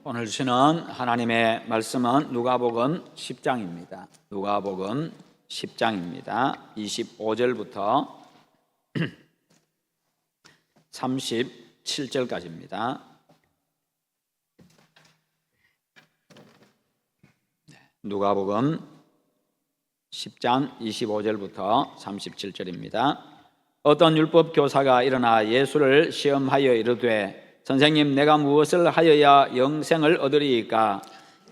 오늘 주시는 하나님의 말씀은 누가복음 10장입니다. 누가복음 10장입니다. 25절부터 37절까지입니다. 누가복음 10장 25절부터 37절입니다. 어떤 율법 교사가 일어나 예수를 시험하여 이르되 선생님, 내가 무엇을 하여야 영생을 얻으리이까?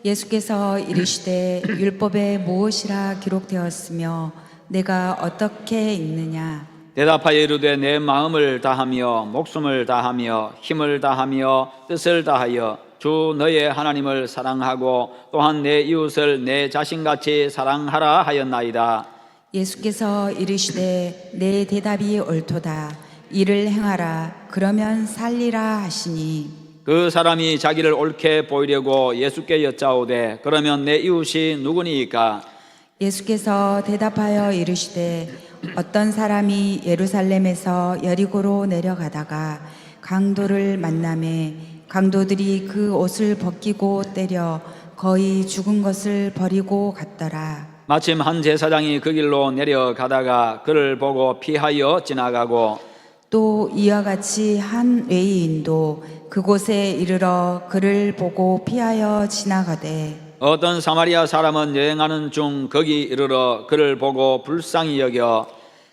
예수께서 이르시되 율법에 무엇이라 기록되었으며 내가 어떻게 읽느냐? 대답하여 이르되 내 마음을 다하며 목숨을 다하며 힘을 다하며 뜻을 다하여 주 너의 하나님을 사랑하고 또한 내 이웃을 내 자신같이 사랑하라 하였나이다. 예수께서 이르시되 내 대답이 옳도다. 이를 행하라. 그러면 살리라 하시니 그 사람이 자기를 옳게 보이려고 예수께 여짜오되 그러면 내 이웃이 누구니이까? 예수께서 대답하여 이르시되 어떤 사람이 예루살렘에서 여리고로 내려가다가 강도를 만나매 강도들이 그 옷을 벗기고 때려 거의 죽은 것을 버리고 갔더라. 마침 한 제사장이 그 길로 내려가다가 그를 보고 피하여 지나가고 또 이와 같이 한 외인도 그곳에 이르러 그를 보고 피하여 지나가되 어떤 사마리아 사람은 여행하는 중 거기 이르러 그를 보고 불쌍히 여겨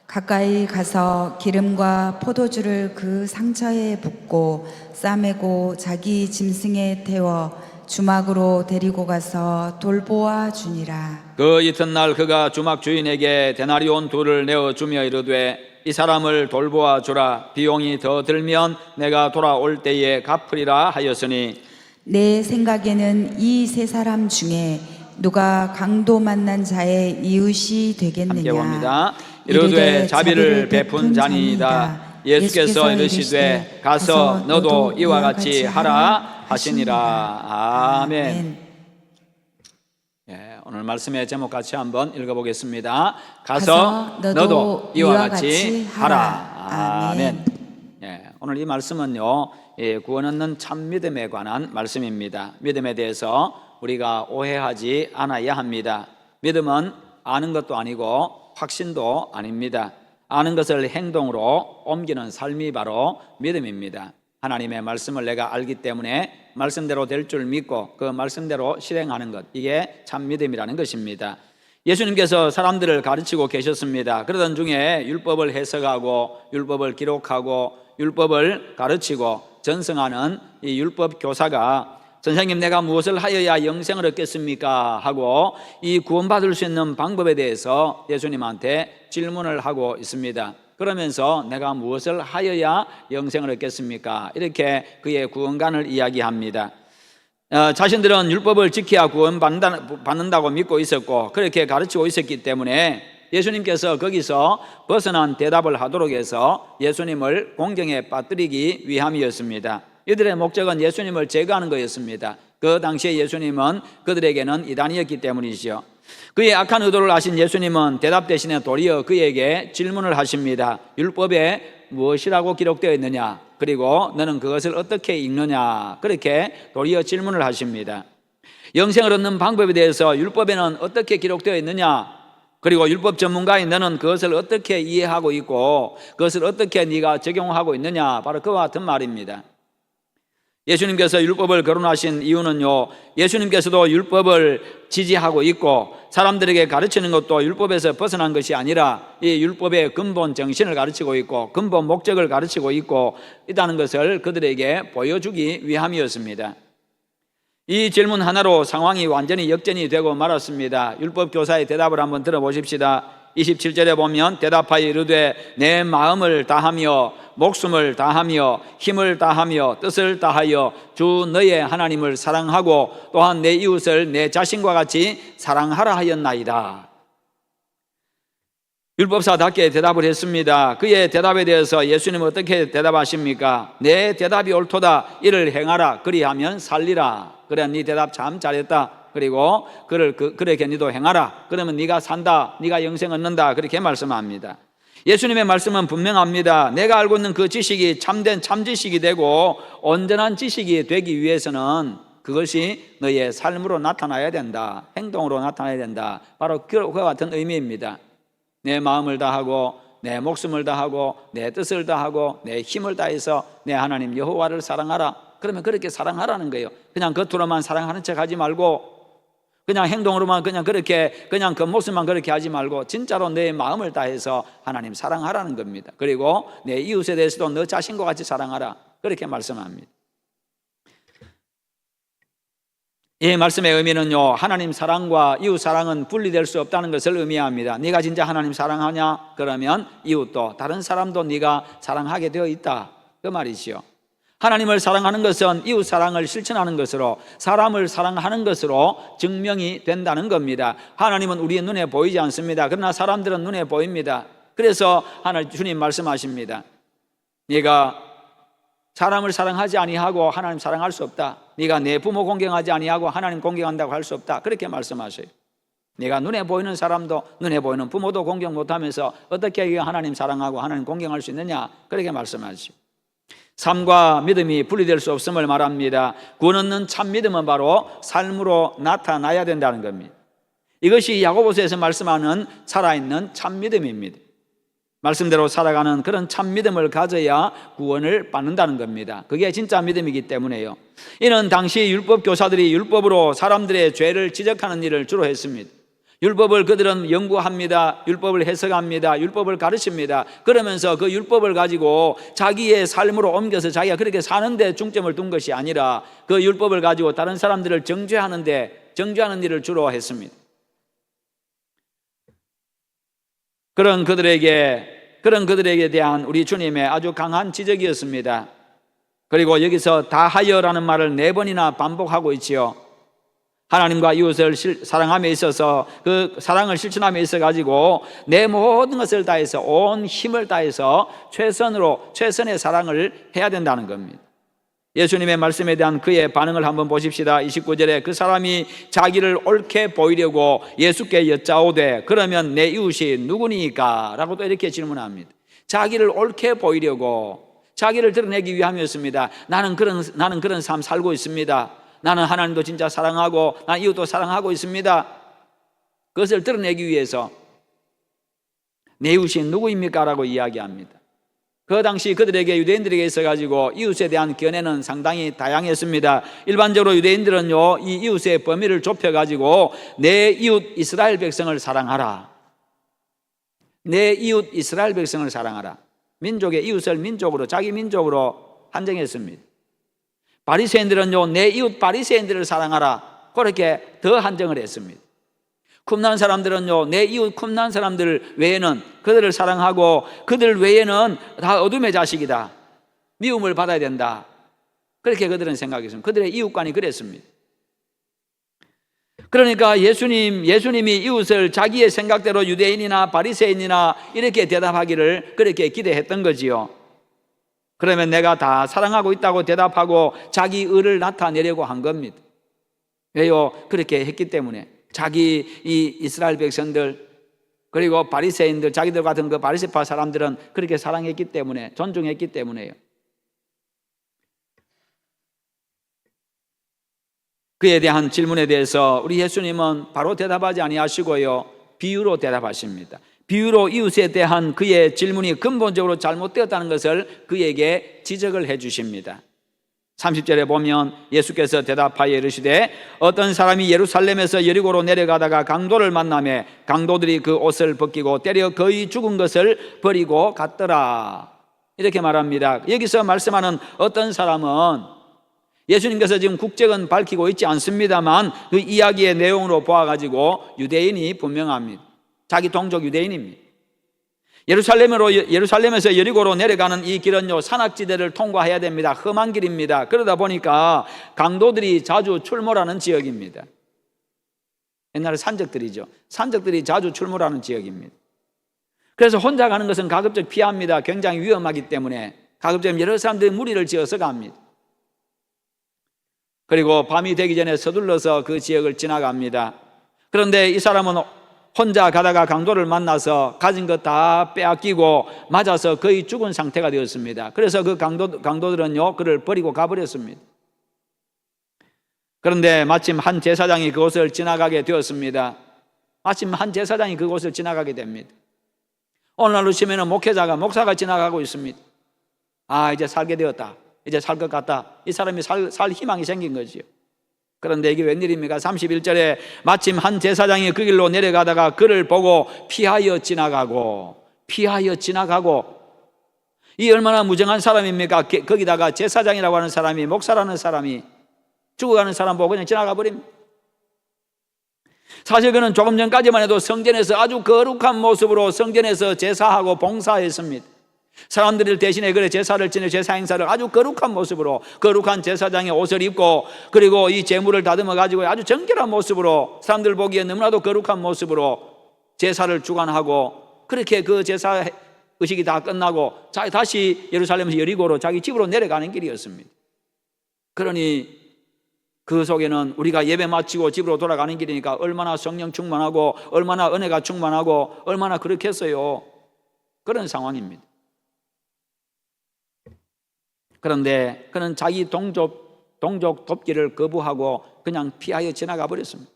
가까이 가서 기름과 포도주를 그 상처에 붓고 싸매고 자기 짐승에 태워 주막으로 데리고 가서 돌보아 주니라. 그 이튿날 그가 주막 주인에게 데나리온 둘을 내어주며 이르되 이 사람을 돌보아 주라. 비용이 더 들면 내가 돌아올 때에 갚으리라 하였으니 내 생각에는 이 세 사람 중에 누가 강도 만난 자의 이웃이 되겠느냐? 함께 봅니다. 이르되 자비를 베푼 자니이다. 예수께서 이르시되 가서 너도 이와 같이 하라 하시니라. 아멘. 오늘 말씀의 제목 같이 한번 읽어보겠습니다. 가서 너도 이와 같이 하라. 아멘. 오늘 이 말씀은요, 구원 얻는 참 믿음에 관한 말씀입니다. 믿음에 대해서 우리가 오해하지 않아야 합니다. 믿음은 아는 것도 아니고 확신도 아닙니다. 아는 것을 행동으로 옮기는 삶이 바로 믿음입니다. 하나님의 말씀을 내가 알기 때문에 말씀대로 될 줄 믿고 그 말씀대로 실행하는 것, 이게 참 믿음이라는 것입니다. 예수님께서 사람들을 가르치고 계셨습니다. 그러던 중에 율법을 해석하고 율법을 기록하고 율법을 가르치고 전승하는 이 율법 교사가 선생님, 내가 무엇을 하여야 영생을 얻겠습니까? 하고 이 구원받을 수 있는 방법에 대해서 예수님한테 질문을 하고 있습니다. 그러면서 내가 무엇을 하여야 영생을 얻겠습니까? 이렇게 그의 구원관을 이야기합니다. 자신들은 율법을 지켜야 구원받는다고 믿고 있었고 그렇게 가르치고 있었기 때문에 예수님께서 거기서 벗어난 대답을 하도록 해서 예수님을 공경에 빠뜨리기 위함이었습니다. 이들의 목적은 예수님을 제거하는 거였습니다. 그 당시에 예수님은 그들에게는 이단이었기 때문이죠. 그의 악한 의도를 아신 예수님은 대답 대신에 도리어 그에게 질문을 하십니다. 율법에 무엇이라고 기록되어 있느냐? 그리고 너는 그것을 어떻게 읽느냐? 그렇게 도리어 질문을 하십니다. 영생을 얻는 방법에 대해서 율법에는 어떻게 기록되어 있느냐? 그리고 율법 전문가인 너는 그것을 어떻게 이해하고 있고 그것을 어떻게 네가 적용하고 있느냐? 바로 그와 같은 말입니다. 예수님께서 율법을 거론하신 이유는요, 예수님께서도 율법을 지지하고 있고 사람들에게 가르치는 것도 율법에서 벗어난 것이 아니라 이 율법의 근본 정신을 가르치고 있고 근본 목적을 가르치고 있다는 것을 그들에게 보여주기 위함이었습니다. 이 질문 하나로 상황이 완전히 역전이 되고 말았습니다. 율법 교사의 대답을 한번 들어보십시다. 27절에 보면 대답하여 이르되 내 마음을 다하며 목숨을 다하며 힘을 다하며 뜻을 다하여 주 너의 하나님을 사랑하고 또한 내 이웃을 내 자신과 같이 사랑하라 하였나이다. 율법사답게 대답을 했습니다. 그의 대답에 대해서 예수님은 어떻게 대답하십니까? 내 대답이 옳도다. 이를 행하라. 그리하면 살리라. 그래, 네 대답 참 잘했다. 그리고 그렇게 니도 행하라. 그러면 네가 산다. 네가 영생 얻는다. 그렇게 말씀합니다. 예수님의 말씀은 분명합니다. 내가 알고 있는 그 지식이 참된 참지식이 되고 온전한 지식이 되기 위해서는 그것이 너의 삶으로 나타나야 된다. 행동으로 나타나야 된다. 바로 그와 같은 의미입니다. 내 마음을 다하고 내 목숨을 다하고 내 뜻을 다하고 내 힘을 다해서 내 하나님 여호와를 사랑하라. 그러면 그렇게 사랑하라는 거예요. 그냥 겉으로만 사랑하는 척 하지 말고, 그냥 행동으로만 그냥 겉모습만 그렇게 하지 말고 진짜로 내 마음을 다해서 하나님 사랑하라는 겁니다. 그리고 내 이웃에 대해서도 너 자신과 같이 사랑하라. 그렇게 말씀합니다. 이 말씀의 의미는요, 하나님 사랑과 이웃 사랑은 분리될 수 없다는 것을 의미합니다. 네가 진짜 하나님 사랑하냐? 그러면 이웃도, 다른 사람도 네가 사랑하게 되어 있다, 그 말이지요. 하나님을 사랑하는 것은 이웃 사랑을 실천하는 것으로, 사람을 사랑하는 것으로 증명이 된다는 겁니다. 하나님은 우리의 눈에 보이지 않습니다. 그러나 사람들은 눈에 보입니다. 그래서 주님 말씀하십니다. 네가 사람을 사랑하지 아니하고 하나님 사랑할 수 없다. 네가 내 부모 공경하지 아니하고 하나님 공경한다고 할 수 없다. 그렇게 말씀하셔요. 네가 눈에 보이는 사람도, 눈에 보이는 부모도 공경 못하면서 어떻게 하나님 사랑하고 하나님 공경할 수 있느냐, 그렇게 말씀하시죠. 삶과 믿음이 분리될 수 없음을 말합니다. 구원 얻는 참 믿음은 바로 삶으로 나타나야 된다는 겁니다. 이것이 야고보서에서 말씀하는 살아있는 참 믿음입니다. 말씀대로 살아가는 그런 참 믿음을 가져야 구원을 받는다는 겁니다. 그게 진짜 믿음이기 때문에요. 이는 당시 율법 교사들이 율법으로 사람들의 죄를 지적하는 일을 주로 했습니다. 율법을 그들은 연구합니다. 율법을 해석합니다. 율법을 가르칩니다. 그러면서 그 율법을 가지고 자기의 삶으로 옮겨서 자기가 그렇게 사는 데 중점을 둔 것이 아니라 그 율법을 가지고 다른 사람들을 정죄하는 일을 주로 했습니다. 그런 그들에게 대한 우리 주님의 아주 강한 지적이었습니다. 그리고 여기서 다하여라는 말을 4번이나 반복하고 있지요. 하나님과 이웃을 사랑함에 있어서, 그 사랑을 실천함에 있어 가지고 내 모든 것을 다해서, 온 힘을 다해서 최선의 사랑을 해야 된다는 겁니다. 예수님의 말씀에 대한 그의 반응을 한번 보십시다. 29절에 그 사람이 자기를 옳게 보이려고 예수께 여짜오되 그러면 내 이웃이 누구니까? 라고 또 이렇게 질문합니다. 자기를 옳게 보이려고, 자기를 드러내기 위함이었습니다. 나는 그런 삶 살고 있습니다. 나는 하나님도 진짜 사랑하고 난 이웃도 사랑하고 있습니다. 그것을 드러내기 위해서 내 이웃이 누구입니까? 라고 이야기합니다. 그 당시 그들에게, 유대인들에게 있어가지고 이웃에 대한 견해는 상당히 다양했습니다. 일반적으로 유대인들은요, 이 이웃의 범위를 좁혀가지고 내 이웃 이스라엘 백성을 사랑하라, 내 이웃 이스라엘 백성을 사랑하라, 민족의 이웃을 민족으로, 자기 민족으로 한정했습니다. 바리새인들은요, 내 이웃 바리새인들을 사랑하라, 그렇게 더 한정을 했습니다. 쿰난 사람들은요, 내 이웃 쿰난 사람들 외에는, 그들을 사랑하고 그들 외에는 다 어둠의 자식이다, 미움을 받아야 된다, 그렇게 그들은 생각했습니다. 그들의 이웃관이 그랬습니다. 그러니까 예수님이 이웃을 자기의 생각대로 유대인이나 바리새인이나 이렇게 대답하기를 그렇게 기대했던 거지요. 그러면 내가 다 사랑하고 있다고 대답하고 자기 의를 나타내려고 한 겁니다. 왜요? 그렇게 했기 때문에. 자기 이 이스라엘 백성들, 그리고 바리새인들, 자기들 같은 그 바리새파 사람들은 그렇게 사랑했기 때문에, 존중했기 때문에요. 그에 대한 질문에 대해서 우리 예수님은 바로 대답하지 아니하시고요, 비유로 대답하십니다. 비유로 이웃에 대한 그의 질문이 근본적으로 잘못되었다는 것을 그에게 지적을 해 주십니다. 30절에 보면 예수께서 대답하여 이르시되 어떤 사람이 예루살렘에서 여리고로 내려가다가 강도를 만나매 강도들이 그 옷을 벗기고 때려 거의 죽은 것을 버리고 갔더라, 이렇게 말합니다. 여기서 말씀하는 어떤 사람은, 예수님께서 지금 국적은 밝히고 있지 않습니다만 그 이야기의 내용으로 보아가지고 유대인이 분명합니다. 자기 동족 유대인입니다. 예루살렘에서 여리고로 내려가는 이 길은요, 산악지대를 통과해야 됩니다. 험한 길입니다. 그러다 보니까 강도들이 자주 출몰하는 지역입니다. 옛날에 산적들이 자주 출몰하는 지역입니다. 그래서 혼자 가는 것은 가급적 피합니다. 굉장히 위험하기 때문에 가급적 여러 사람들이 무리를 지어서 갑니다. 그리고 밤이 되기 전에 서둘러서 그 지역을 지나갑니다. 그런데 이 사람은 혼자 가다가 강도를 만나서 가진 것 다 빼앗기고 맞아서 거의 죽은 상태가 되었습니다. 그래서 그 강도들은요, 그를 버리고 가버렸습니다. 그런데 마침 한 제사장이 그곳을 지나가게 되었습니다. 마침 한 제사장이 그곳을 지나가게 됩니다. 오늘날로 치면 목사가 지나가고 있습니다. 아, 이제 살게 되었다. 이제 살 것 같다. 이 사람이 살 희망이 생긴 거지요. 그런데 이게 웬일입니까? 31절에 마침 한 제사장이 그 길로 내려가다가 그를 보고 피하여 지나가고, 이 얼마나 무정한 사람입니까? 거기다가 제사장이라고 하는 사람이, 목사라는 사람이 죽어가는 사람 보고 그냥 지나가 버립니다. 사실 그는 조금 전까지만 해도 성전에서 아주 거룩한 모습으로 성전에서 제사하고 봉사했습니다. 사람들을 대신에 그래 제사를 지내 제사 행사를 아주 거룩한 모습으로, 거룩한 제사장의 옷을 입고, 그리고 이 제물을 다듬어 가지고 아주 정결한 모습으로, 사람들 보기에 너무나도 거룩한 모습으로 제사를 주관하고, 그렇게 그 제사 의식이 다 끝나고 다시 예루살렘에서 여리고로 자기 집으로 내려가는 길이었습니다. 그러니 그 속에는 우리가 예배 마치고 집으로 돌아가는 길이니까 얼마나 성령 충만하고, 얼마나 은혜가 충만하고, 얼마나 그렇겠어요. 그런 상황입니다. 그런데 그는 자기 동족 돕기를 거부하고 그냥 피하여 지나가 버렸습니다.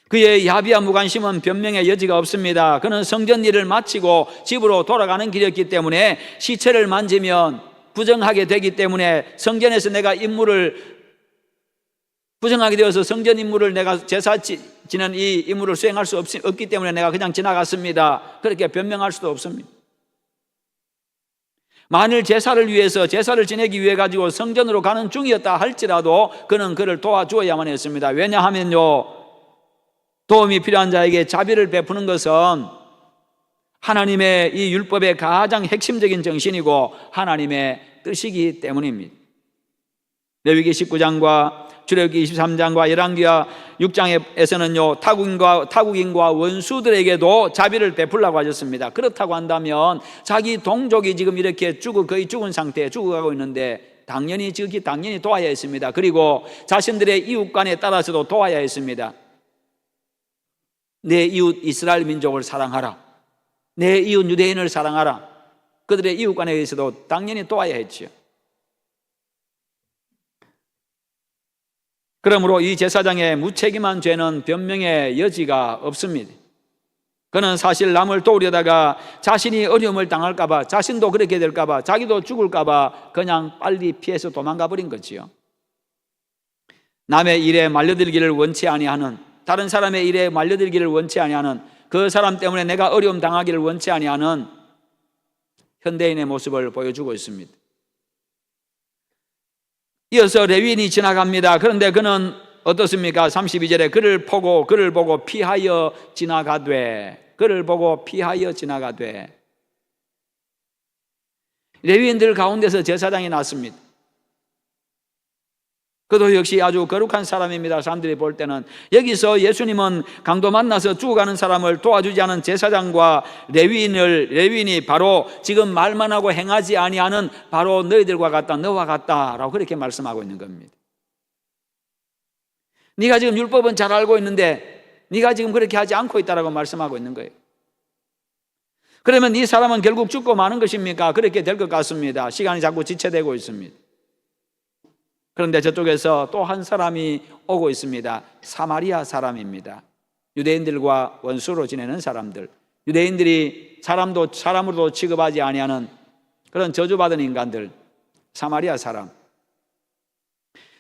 그의 야비와 무관심은 변명의 여지가 없습니다. 그는 성전 일을 마치고 집으로 돌아가는 길이었기 때문에 시체를 만지면 부정하게 되기 때문에, 성전에서 내가 임무를 부정하게 되어서 성전 임무를 내가 제사 지는 이 임무를 수행할 수 없기 때문에 내가 그냥 지나갔습니다. 그렇게 변명할 수도 없습니다. 만일 제사를 지내기 위해 가지고 성전으로 가는 중이었다 할지라도 그는 그를 도와주어야만 했습니다. 왜냐하면요, 도움이 필요한 자에게 자비를 베푸는 것은 하나님의 이 율법의 가장 핵심적인 정신이고 하나님의 뜻이기 때문입니다. 레위기 19장과 출애굽기 23장과 열왕기와 6장에서는요 타국인과 원수들에게도 자비를 베풀라고 하셨습니다. 그렇다고 한다면 자기 동족이 지금 이렇게 거의 죽은 상태에 죽어가고 있는데 당연히 도와야 했습니다. 그리고 자신들의 이웃 간에 따라서도 도와야 했습니다. 내 이웃 이스라엘 민족을 사랑하라, 내 이웃 유대인을 사랑하라. 그들의 이웃 간에 의해서도 당연히 도와야 했죠. 그러므로 이 제사장의 무책임한 죄는 변명의 여지가 없습니다. 그는 사실 남을 도우려다가 자신이 어려움을 당할까 봐, 자신도 그렇게 될까 봐, 자기도 죽을까 봐 그냥 빨리 피해서 도망가 버린 거지요. 남의 일에 말려들기를 원치 아니하는, 다른 사람의 일에 말려들기를 원치 아니하는, 그 사람 때문에 내가 어려움 당하기를 원치 아니하는 현대인의 모습을 보여주고 있습니다. 이어서 레위인이 지나갑니다. 그런데 그는 어떻습니까? 32절에 그를 보고 피하여 지나가되, 레위인들 가운데서 제사장이 났습니다. 그도 역시 아주 거룩한 사람입니다. 사람들이 볼 때는. 여기서 예수님은 강도 만나서 죽어가는 사람을 도와주지 않은 제사장과 레위인이 바로 지금 말만 하고 행하지 아니하는 바로 너희들과 같다, 너와 같다라고 그렇게 말씀하고 있는 겁니다. 네가 지금 율법은 잘 알고 있는데 네가 지금 그렇게 하지 않고 있다라고 말씀하고 있는 거예요. 그러면 이 사람은 결국 죽고 마는 것입니까? 그렇게 될 것 같습니다. 시간이 자꾸 지체되고 있습니다. 그런데 저쪽에서 또 한 사람이 오고 있습니다. 사마리아 사람입니다. 유대인들과 원수로 지내는 사람들, 유대인들이 사람으로도 취급하지 아니하는 그런 저주받은 인간들, 사마리아 사람.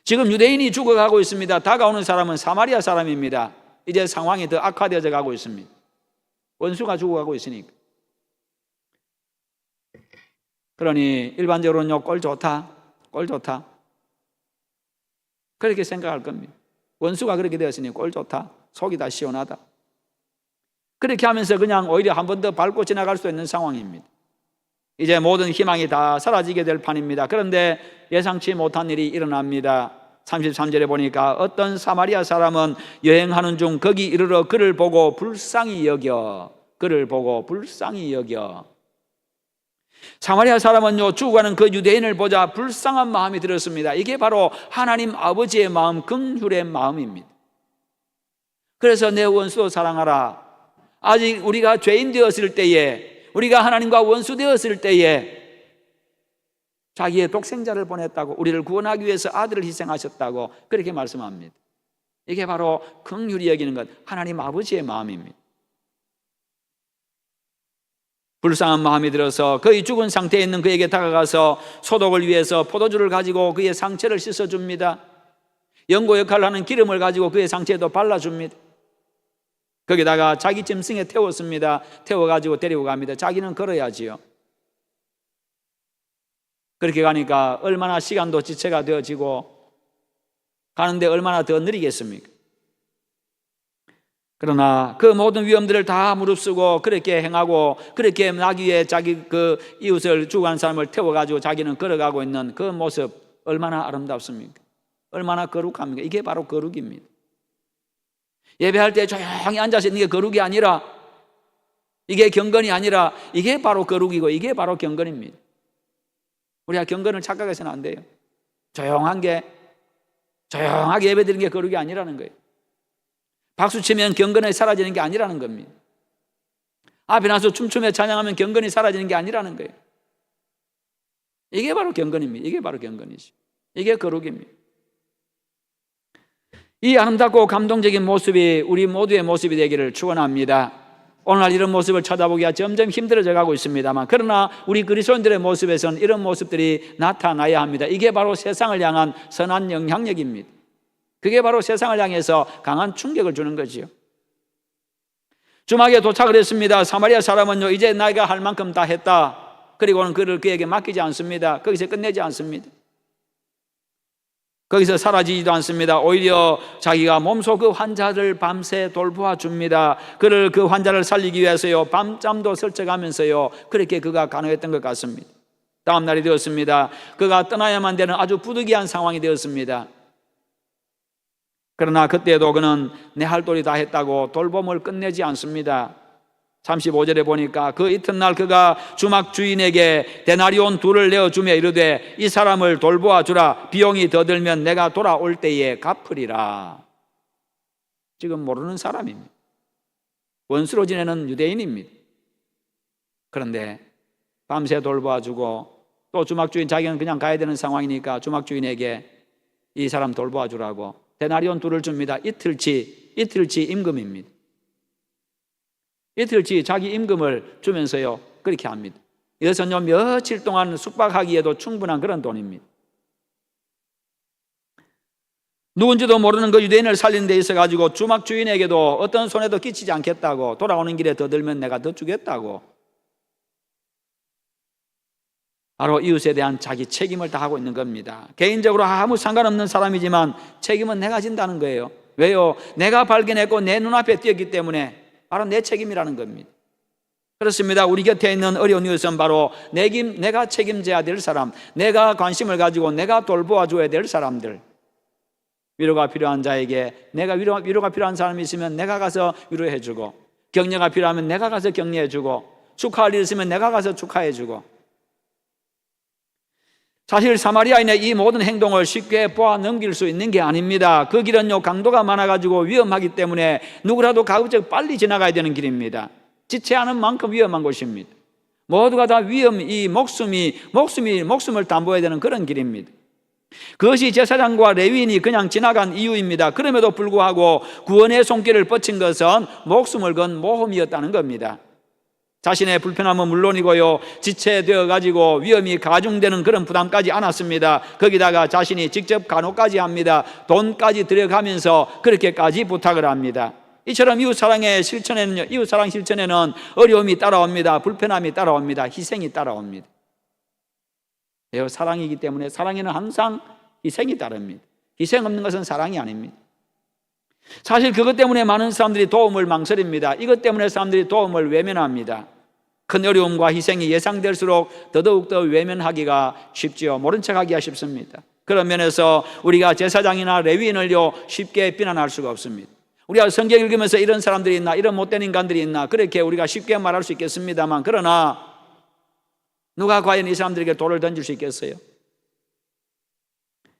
지금 유대인이 죽어가고 있습니다. 다가오는 사람은 사마리아 사람입니다. 이제 상황이 더 악화되어져 가고 있습니다. 원수가 죽어가고 있으니까. 그러니 일반적으로는요, 꼴 좋다. 그렇게 생각할 겁니다. 원수가 그렇게 되었으니 꼴 좋다, 속이 다 시원하다. 그렇게 하면서 그냥 오히려 한 번 더 밟고 지나갈 수 있는 상황입니다. 이제 모든 희망이 다 사라지게 될 판입니다. 그런데 예상치 못한 일이 일어납니다. 33절에 보니까 어떤 사마리아 사람은 여행하는 중 거기 이르러 그를 보고 불쌍히 여겨. 사마리아 사람은요, 죽어가는 그 유대인을 보자 불쌍한 마음이 들었습니다. 이게 바로 하나님 아버지의 마음, 긍휼의 마음입니다. 그래서 내 원수도 사랑하라. 아직 우리가 죄인 되었을 때에, 우리가 하나님과 원수 되었을 때에 자기의 독생자를 보냈다고, 우리를 구원하기 위해서 아들을 희생하셨다고 그렇게 말씀합니다. 이게 바로 긍휼히 여기는 것, 하나님 아버지의 마음입니다. 불쌍한 마음이 들어서 거의 죽은 상태에 있는 그에게 다가가서 소독을 위해서 포도주를 가지고 그의 상처를 씻어줍니다. 연고 역할을 하는 기름을 가지고 그의 상처에도 발라줍니다. 거기다가 자기 짐승에 태웠습니다. 태워가지고 데리고 갑니다. 자기는 걸어야지요. 그렇게 가니까 얼마나 시간도 지체가 되어지고 가는데 얼마나 더 느리겠습니까? 그러나 그 모든 위험들을 다 무릅쓰고 그렇게 행하고 그렇게 나기 위해 자기 그 이웃을 죽어간 사람을 태워가지고 자기는 걸어가고 있는 그 모습 얼마나 아름답습니까? 얼마나 거룩합니까? 이게 바로 거룩입니다. 예배할 때 조용히 앉아서 있는 게 거룩이 아니라, 이게 경건이 아니라, 이게 바로 거룩이고 이게 바로 경건입니다. 우리가 경건을 착각해서는 안 돼요. 조용하게 예배드리는 게 거룩이 아니라는 거예요. 박수치면 경건이 사라지는 게 아니라는 겁니다. 앞에 나서 춤추며 찬양하면 경건이 사라지는 게 아니라는 거예요. 이게 바로 경건입니다. 이게 바로 경건이죠. 이게 거룩입니다. 이 아름답고 감동적인 모습이 우리 모두의 모습이 되기를 축원합니다. 오늘날 이런 모습을 쳐다보기가 점점 힘들어져 가고 있습니다만, 그러나 우리 그리스도인들의 모습에서는 이런 모습들이 나타나야 합니다. 이게 바로 세상을 향한 선한 영향력입니다. 그게 바로 세상을 향해서 강한 충격을 주는 거지요. 주막에 도착을 했습니다. 사마리아 사람은요, 이제 나이가 할 만큼 다 했다. 그리고는 그를 그에게 맡기지 않습니다. 거기서 끝내지 않습니다. 거기서 사라지지도 않습니다. 오히려 자기가 몸소 그 환자를 밤새 돌보아 줍니다. 그를 그 환자를 살리기 위해서요, 밤잠도 설쳐가면서요, 그렇게 그가 간호했던 것 같습니다. 다음 날이 되었습니다. 그가 떠나야만 되는 아주 부득이한 상황이 되었습니다. 그러나 그때도 그는 내 할 도리 다 했다고 돌봄을 끝내지 않습니다. 35절에 보니까 그 이튿날 그가 주막 주인에게 데나리온 2를 내어주며 이르되 이 사람을 돌보아 주라. 비용이 더 들면 내가 돌아올 때에 갚으리라. 지금 모르는 사람입니다. 원수로 지내는 유대인입니다. 그런데 밤새 돌보아 주고 또 주막 주인, 자기는 그냥 가야 되는 상황이니까 주막 주인에게 이 사람 돌보아 주라고 데나리온 2를 줍니다. 이틀치 임금입니다. 이틀치 자기 임금을 주면서요, 그렇게 합니다. 이것은요, 며칠 동안 숙박하기에도 충분한 그런 돈입니다. 누군지도 모르는 그 유대인을 살리는 데 있어가지고 주막 주인에게도 어떤 손해도 끼치지 않겠다고, 돌아오는 길에 더 들면 내가 더 주겠다고, 바로 이웃에 대한 자기 책임을 다하고 있는 겁니다. 개인적으로 아무 상관없는 사람이지만 책임은 내가 진다는 거예요. 왜요? 내가 발견했고 내 눈앞에 띄었기 때문에 바로 내 책임이라는 겁니다. 그렇습니다. 우리 곁에 있는 어려운 이웃은 바로 내가 책임져야 될 사람, 내가 관심을 가지고 내가 돌보아 줘야 될 사람들. 위로가 필요한 자에게 내가 위로가 필요한 사람이 있으면 내가 가서 위로해 주고, 격려가 필요하면 내가 가서 격려해 주고, 축하할 일 있으면 내가 가서 축하해 주고. 사실 사마리아인의 이 모든 행동을 쉽게 보아 넘길 수 있는 게 아닙니다. 그 길은요, 강도가 많아가지고 위험하기 때문에 누구라도 가급적 빨리 지나가야 되는 길입니다. 지체하는 만큼 위험한 곳입니다. 모두가 다 목숨을 담보해야 되는 그런 길입니다. 그것이 제사장과 레위인이 그냥 지나간 이유입니다. 그럼에도 불구하고 구원의 손길을 뻗친 것은 목숨을 건 모험이었다는 겁니다. 자신의 불편함은 물론이고요, 지체되어 가지고 위험이 가중되는 그런 부담까지 안았습니다. 거기다가 자신이 직접 간호까지 합니다. 돈까지 들여가면서 그렇게까지 부탁을 합니다. 이처럼 이웃사랑 실천에는 어려움이 따라옵니다. 불편함이 따라옵니다. 희생이 따라옵니다. 사랑이기 때문에 사랑에는 항상 희생이 따릅니다. 희생 없는 것은 사랑이 아닙니다. 사실 그것 때문에 많은 사람들이 도움을 망설입니다. 이것 때문에 사람들이 도움을 외면합니다. 큰 어려움과 희생이 예상될수록 더더욱더 외면하기가 쉽지요. 모른 척하기가 쉽습니다. 그런 면에서 우리가 제사장이나 레위인을요, 쉽게 비난할 수가 없습니다. 우리가 성경 읽으면서 이런 사람들이 있나, 이런 못된 인간들이 있나, 그렇게 우리가 쉽게 말할 수 있겠습니다만, 그러나 누가 과연 이 사람들에게 돌을 던질 수 있겠어요?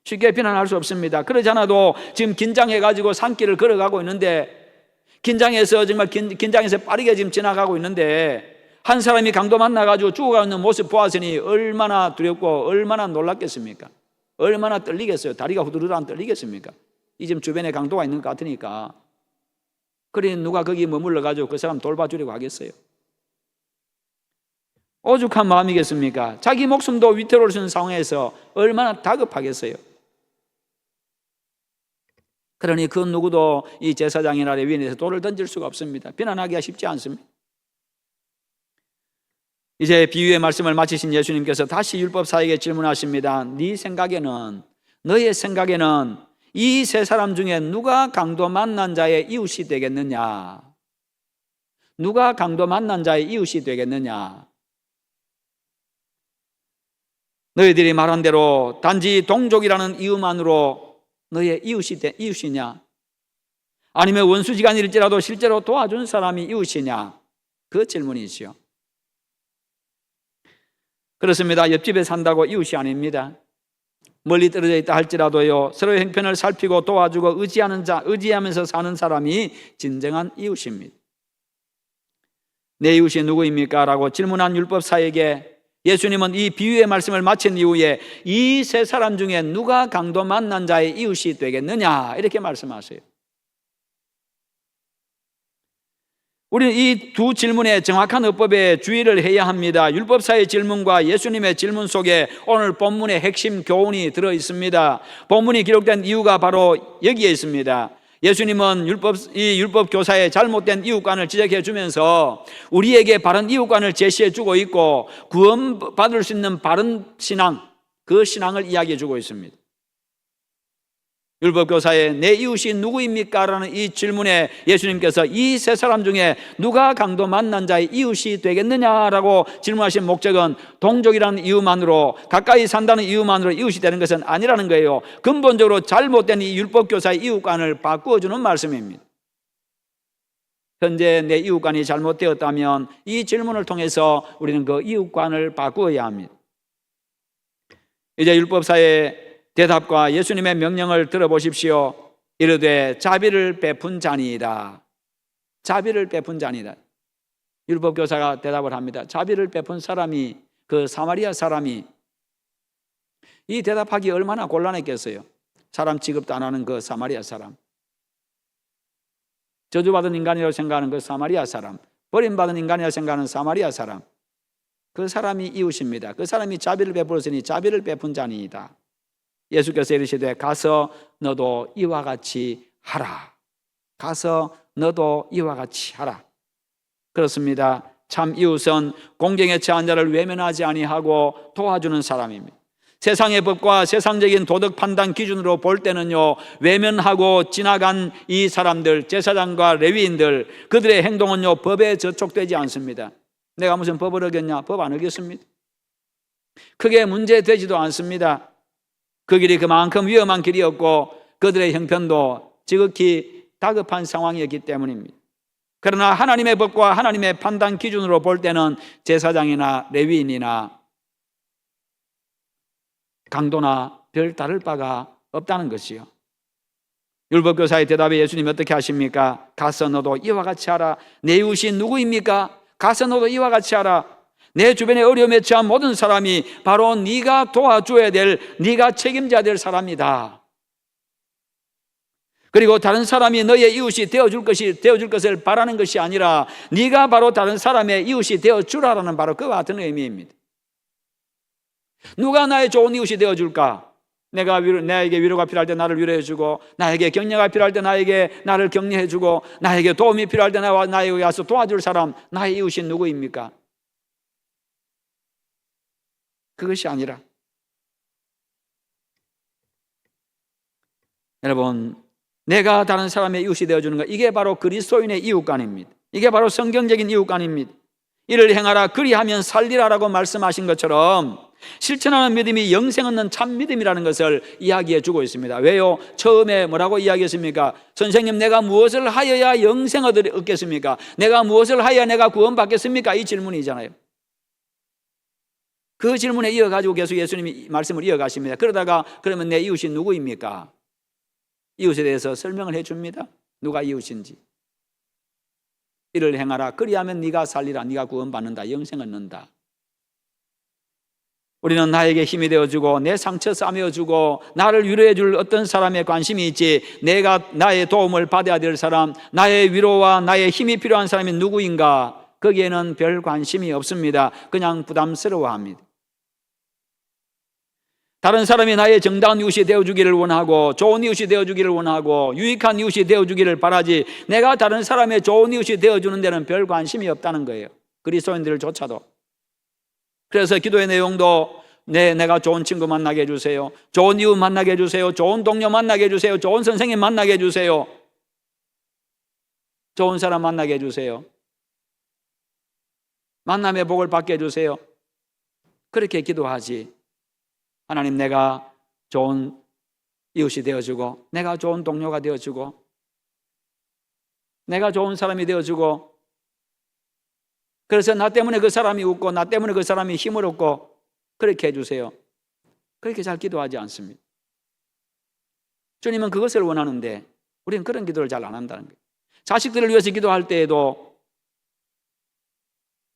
쉽게 비난할 수 없습니다. 그러지 않아도 지금 긴장해가지고 산길을 걸어가고 있는데, 긴장해서 빠르게 지금 지나가고 있는데, 한 사람이 강도 만나가지고 죽어가는 모습 보았으니 얼마나 두렵고 얼마나 놀랐겠습니까? 얼마나 떨리겠어요? 다리가 후들후들 안 떨리겠습니까? 이 집 주변에 강도가 있는 것 같으니까. 그러니 누가 거기 머물러가지고 그 사람 돌봐주려고 하겠어요? 오죽한 마음이겠습니까? 자기 목숨도 위태로우신 상황에서 얼마나 다급하겠어요? 그러니 그 누구도 이 제사장이나 레위인에서 돌을 던질 수가 없습니다. 비난하기가 쉽지 않습니다. 이제 비유의 말씀을 마치신 예수님께서 다시 율법사에게 질문하십니다. 네 생각에는, 너의 생각에는 이 세 사람 중에 누가 강도 만난 자의 이웃이 되겠느냐? 누가 강도 만난 자의 이웃이 되겠느냐? 너희들이 말한 대로 단지 동족이라는 이유만으로 너의 이웃이냐? 아니면 원수지간일지라도 실제로 도와준 사람이 이웃이냐? 그 질문이지요. 그렇습니다. 옆집에 산다고 이웃이 아닙니다. 멀리 떨어져 있다 할지라도요, 서로의 형편을 살피고 도와주고 의지하면서 사는 사람이 진정한 이웃입니다. 내 이웃이 누구입니까? 라고 질문한 율법사에게 예수님은 이 비유의 말씀을 마친 이후에 이 세 사람 중에 누가 강도 만난 자의 이웃이 되겠느냐? 이렇게 말씀하세요. 우리는 이 두 질문에 정확한 어법에 주의를 해야 합니다. 율법사의 질문과 예수님의 질문 속에 오늘 본문의 핵심 교훈이 들어 있습니다. 본문이 기록된 이유가 바로 여기에 있습니다. 예수님은 율법 교사의 잘못된 이웃관을 지적해 주면서 우리에게 바른 이웃관을 제시해 주고 있고 구원받을 수 있는 바른 신앙, 그 신앙을 이야기해 주고 있습니다. 율법 교사의 내 이웃이 누구입니까? 라는 이 질문에 예수님께서 이 세 사람 중에 누가 강도 만난 자의 이웃이 되겠느냐라고 질문하신 목적은 동족이라는 이유만으로, 가까이 산다는 이유만으로 이웃이 되는 것은 아니라는 거예요. 근본적으로 잘못된 이 율법 교사의 이웃관을 바꾸어주는 말씀입니다. 현재 내 이웃관이 잘못되었다면 이 질문을 통해서 우리는 그 이웃관을 바꾸어야 합니다. 이제 율법사의 대답과 예수님의 명령을 들어보십시오. 이르되 자비를 베푼 자니이다. 자비를 베푼 자니이다. 율법교사가 대답을 합니다. 자비를 베푼 사람이, 그 사마리아 사람이, 이 대답하기 얼마나 곤란했겠어요. 사람 취급도 안 하는 그 사마리아 사람, 저주받은 인간이라고 생각하는 그 사마리아 사람, 버림받은 인간이라고 생각하는 사마리아 사람, 그 사람이 이웃입니다. 그 사람이 자비를 베풀었으니 자비를 베푼 자니이다. 예수께서 이르시되 가서 너도 이와 같이 하라. 가서 너도 이와 같이 하라. 그렇습니다. 참 이웃은 공경에 처한 자를 외면하지 아니하고 도와주는 사람입니다. 세상의 법과 세상적인 도덕 판단 기준으로 볼 때는요, 외면하고 지나간 이 사람들, 제사장과 레위인들, 그들의 행동은요 법에 저촉되지 않습니다. 내가 무슨 법을 어겼냐? 법 안 어겼습니다. 크게 문제되지도 않습니다. 그 길이 그만큼 위험한 길이었고 그들의 형편도 지극히 다급한 상황이었기 때문입니다. 그러나 하나님의 법과 하나님의 판단 기준으로 볼 때는 제사장이나 레위인이나 강도나 별 다를 바가 없다는 것이요. 율법교사의 대답에 예수님이 어떻게 하십니까? 가서 너도 이와 같이 하라. 내 이웃이 누구입니까? 가서 너도 이와 같이 하라. 내 주변에 어려움에 처한 모든 사람이 바로 네가 도와줘야 될, 네가 책임져야 될 사람이다. 그리고 다른 사람이 너의 이웃이 되어줄 것을 바라는 것이 아니라 네가 바로 다른 사람의 이웃이 되어주라라는 바로 그와 같은 의미입니다. 누가 나의 좋은 이웃이 되어줄까? 나에게 위로가 필요할 때 나를 위로해주고, 나에게 격려가 필요할 때 나를 격려해주고, 나에게 도움이 필요할 때 나에게 와서 도와줄 사람, 나의 이웃이 누구입니까? 그것이 아니라, 여러분, 내가 다른 사람의 이웃이 되어주는 것, 이게 바로 그리스도인의 이웃관입니다. 이게 바로 성경적인 이웃관입니다. 이를 행하라, 그리하면 살리라라고 말씀하신 것처럼 실천하는 믿음이 영생 얻는 참 믿음이라는 것을 이야기해 주고 있습니다. 왜요? 처음에 뭐라고 이야기했습니까? 선생님, 내가 무엇을 하여야 영생 얻겠습니까? 내가 무엇을 하여야 내가 구원받겠습니까? 이 질문이잖아요. 그 질문에 이어가지고 계속 예수님이 말씀을 이어가십니다. 그러다가 그러면 내 이웃이 누구입니까? 이웃에 대해서 설명을 해줍니다. 누가 이웃인지. 이를 행하라. 그리하면 네가 살리라. 네가 구원받는다. 영생 얻는다. 우리는 나에게 힘이 되어주고 내 상처 싸매어주고 나를 위로해 줄 어떤 사람에 관심이 있지, 내가 나의 도움을 받아야 될 사람, 나의 위로와 나의 힘이 필요한 사람이 누구인가, 거기에는 별 관심이 없습니다. 그냥 부담스러워합니다. 다른 사람이 나의 정다운 이웃이 되어주기를 원하고 좋은 이웃이 되어주기를 원하고 유익한 이웃이 되어주기를 바라지, 내가 다른 사람의 좋은 이웃이 되어주는 데는 별 관심이 없다는 거예요. 그리스도인들조차도. 그래서 기도의 내용도 내가 좋은 친구 만나게 해주세요, 좋은 이웃 만나게 해주세요, 좋은 동료 만나게 해주세요, 좋은 선생님 만나게 해주세요, 좋은 사람 만나게 해주세요, 만남의 복을 받게 해주세요. 그렇게 기도하지, 하나님 내가 좋은 이웃이 되어주고 내가 좋은 동료가 되어주고 내가 좋은 사람이 되어주고, 그래서 나 때문에 그 사람이 웃고 나 때문에 그 사람이 힘을 얻고 그렇게 해주세요. 그렇게 잘 기도하지 않습니다. 주님은 그것을 원하는데 우리는 그런 기도를 잘 안 한다는 거예요. 자식들을 위해서 기도할 때에도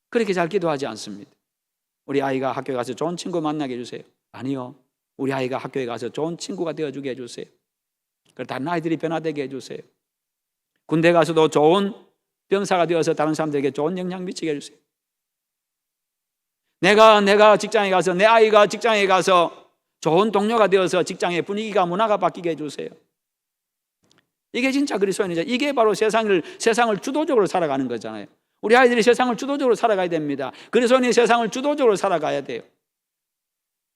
그렇게 잘 기도하지 않습니다. 우리 아이가 학교에 가서 좋은 친구 만나게 해주세요. 아니요, 우리 아이가 학교에 가서 좋은 친구가 되어주게 해주세요. 그리고 다른 아이들이 변화되게 해주세요. 군대 가서도 좋은 병사가 되어서 다른 사람들에게 좋은 영향 미치게 해주세요. 내가 직장에 가서, 내 아이가 직장에 가서 좋은 동료가 되어서 직장의 분위기가, 문화가 바뀌게 해주세요. 이게 진짜 그리스도인이죠. 이게 바로 세상을 주도적으로 살아가는 거잖아요. 우리 아이들이 세상을 주도적으로 살아가야 됩니다. 그리스도인이 세상을 주도적으로 살아가야 돼요.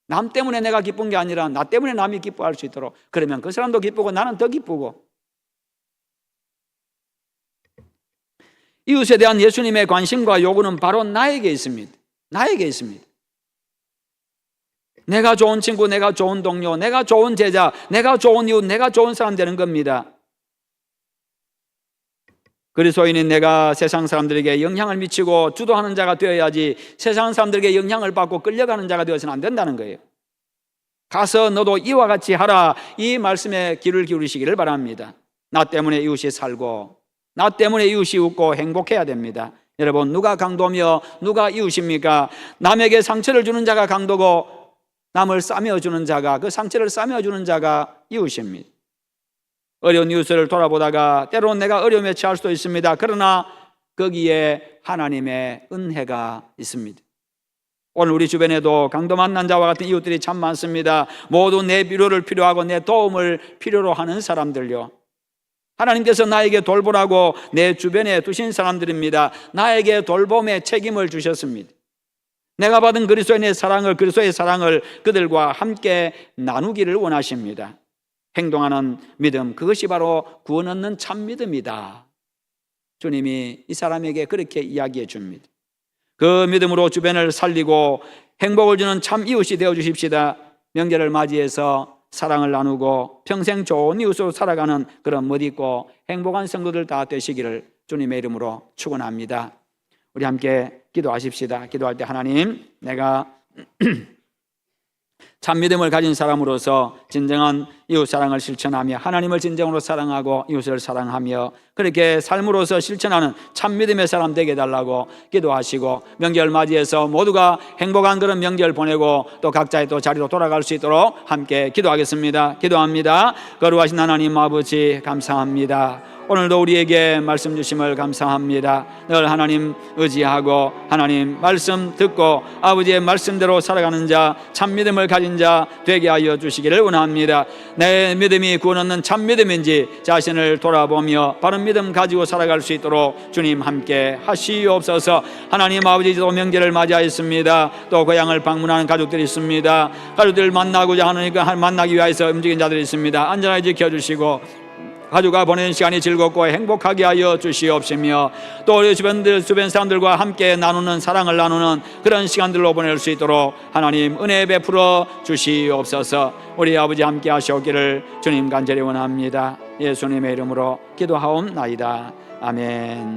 남 때문에 내가 기쁜 게 아니라 나 때문에 남이 기뻐할 수 있도록, 그러면 그 사람도 기쁘고 나는 더 기쁘고. 이웃에 대한 예수님의 관심과 요구는 바로 나에게 있습니다. 나에게 있습니다. 내가 좋은 친구, 내가 좋은 동료, 내가 좋은 제자, 내가 좋은 이웃, 내가 좋은 사람 되는 겁니다. 그리스도인인 내가 세상 사람들에게 영향을 미치고 주도하는 자가 되어야지, 세상 사람들에게 영향을 받고 끌려가는 자가 되어서는 안 된다는 거예요. 가서 너도 이와 같이 하라, 이 말씀에 귀를 기울이시기를 바랍니다. 나 때문에 이웃이 살고 나 때문에 이웃이 웃고 행복해야 됩니다. 여러분, 누가 강도며 누가 이웃입니까? 남에게 상처를 주는 자가 강도고 남을 싸매어주는 자가, 그 상처를 싸매어주는 자가 이웃입니다. 어려운 이웃을 돌아보다가 때로는 내가 어려움에 처할 수도 있습니다. 그러나 거기에 하나님의 은혜가 있습니다. 오늘 우리 주변에도 강도 만난 자와 같은 이웃들이 참 많습니다. 모두 내 위로를 필요하고 내 도움을 필요로 하는 사람들요, 하나님께서 나에게 돌보라고 내 주변에 두신 사람들입니다. 나에게 돌봄의 책임을 주셨습니다. 내가 받은 그리스도의 사랑을 그들과 함께 나누기를 원하십니다. 행동하는 믿음, 그것이 바로 구원 얻는 참 믿음이다. 주님이 이 사람에게 그렇게 이야기해 줍니다. 그 믿음으로 주변을 살리고 행복을 주는 참 이웃이 되어 주십시다. 명절을 맞이해서 사랑을 나누고 평생 좋은 이웃으로 살아가는 그런 멋있고 행복한 성도들 다 되시기를 주님의 이름으로 축원합니다. 우리 함께 기도하십시다. 기도할 때, 하나님, 내가 참 믿음을 가진 사람으로서 진정한 이웃 사랑을 실천하며 하나님을 진정으로 사랑하고 이웃을 사랑하며 그렇게 삶으로서 실천하는 참 믿음의 사람 되게 해달라고 기도하시고, 명절 맞이해서 모두가 행복한 그런 명절 보내고 또 각자의 또 자리로 돌아갈 수 있도록 함께 기도하겠습니다. 기도합니다. 거룩하신 하나님 아버지, 감사합니다. 오늘도 우리에게 말씀 주심을 감사합니다. 늘 하나님 의지하고 하나님 말씀 듣고 아버지의 말씀대로 살아가는 자, 참 믿음을 가진 자 되게 하여 주시기를 원합니다. 내 믿음이 구원 얻는 참 믿음인지 자신을 돌아보며 바른 믿음 가지고 살아갈 수 있도록 주님 함께 하시옵소서. 하나님 아버지도 명절을 맞이하였습니다. 또 고향을 방문하는 가족들이 있습니다. 가족들을 만나고자 하니까 만나기 위해서 움직인 자들이 있습니다. 안전하게 지켜주시고 가족과 보내는 시간이 즐겁고 행복하게 하여 주시옵시며, 또 우리 주변 사람들과 함께 나누는, 사랑을 나누는 그런 시간들로 보낼 수 있도록 하나님 은혜 베풀어 주시옵소서. 우리 아버지 함께 하시옵기를 주님 간절히 원합니다. 예수님의 이름으로 기도하옵나이다. 아멘.